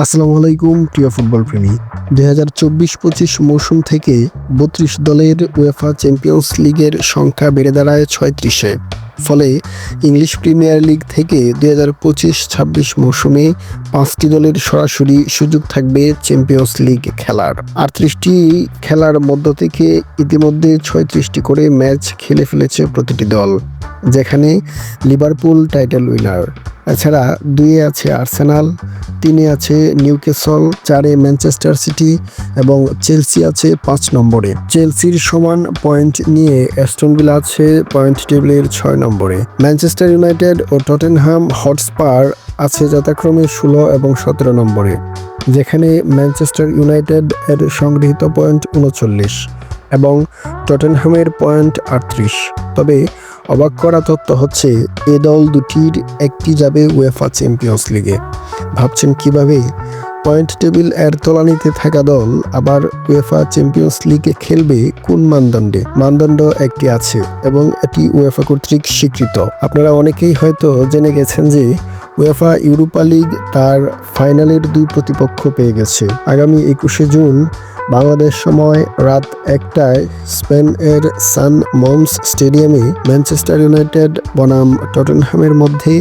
আসসালামু আলাইকুম প্রিয় ফুটবল প্রেমী। 2024-25 মৌসুম থেকে 32 দলের উয়েফা চ্যাম্পিয়ন্স লিগের সংখ্যা বেড়ে দাঁড়ায় 36-এ। ফলে ইংলিশ প্রিমিয়ার লিগ থেকে 2025-26 মৌসুমে 5টি দলের সরাসরি সুযোগ থাকবে চ্যাম্পিয়ন্স লিগ খেলার। 38টি খেলার মধ্য থেকে ইতিমধ্যে 36টি করে ম্যাচ খেলে ফেলেছে প্রতিটি দল, যেখানে লিভারপুল টাইটেল উইনার। এছাড়া 2-এ আছে আর্সেনাল, 3-এ আছে নিউক্যাসল, 4-এ ম্যানচেস্টার সিটি এবং চেলসি আছে 5 নম্বরে। চেলসির সমান পয়েন্ট নিয়ে অ্যাস্টন ভিলা আছে পয়েন্ট টেবিলের 6 নম্বরে। ম্যানচেস্টার ইউনাইটেড ও টটেনহাম হটস্পার আছে যথাক্রমে 16 এবং 17 নম্বরে, যেখানে ম্যানচেস্টার ইউনাইটেড এর সংগৃহীত পয়েন্ট 39 এবং টটেনহামের পয়েন্ট 38। তবে অবাক করা তথ্য হচ্ছে এ দল দুটির একটি যাবে উয়েফা চ্যাম্পিয়ন্স লিগে। ভাবছেন কিভাবে? পয়েন্ট টেবিল এর তলানিতে থাকা দল আবার উয়েফা চ্যাম্পিয়ন্স লিগে খেলবে কোন মানদণ্ডে? মানদণ্ড একটি আছে এবং এটি উয়েফা কর্তৃক স্বীকৃত। আপনারা অনেকেই হয়তো জেনে গেছেন যে উয়েফা ইউরোপা লিগ তার ফাইনালের 2 প্রতিপক্ষ পেয়ে গেছে। আগামী 21শে জুন বাংলাদেশ সময় রাত 1টায় স্পেন এর সান মমস স্টেডিয়ামে ম্যানচেস্টার ইউনাইটেড বনাম টটেনহামের মধ্যে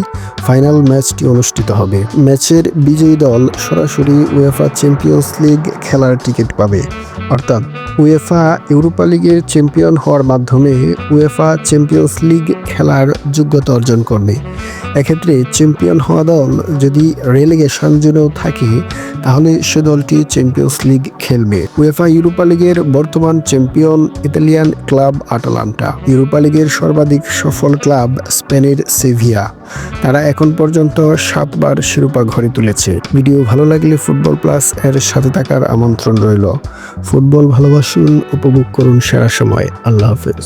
ফাইনাল ম্যাচটি অনুষ্ঠিত হবে। ম্যাচের বিজয়ী দল সরাসরি উয়েফা চ্যাম্পিয়ন্স লিগ খেলার টিকিট পাবে, অর্থাৎ উয়েফা ইউরোপা লিগের চ্যাম্পিয়ন হওয়ার মাধ্যমে উয়েফা চ্যাম্পিয়ন্স লিগ খেলার যোগ্যতা অর্জন করবে। এক্ষেত্রে চ্যাম্পিয়ন হওয়া দল যদি রেলিগেশন জোনেও থাকে, তাহলে সে দলটি চ্যাম্পিয়ন্স লিগ খেলবে। উয়েফা ইউরোপা লিগের বর্তমান champion Italian club Atalanta. Europa লিগের সর্বাধিক সফল ক্লাব স্পেনের সেভিয়া। তারা এখন পর্যন্ত 7 বার শিরোপা ঘরে তুলেছে। ভিডিও ভালো লাগলে ফুটবল প্লাস এর সাথে থাকার আমন্ত্রণ রইল। ফুটবল ভালোবাসুন, উপভোগ করুন সেরা সময়। আল্লাহ হাফেজ।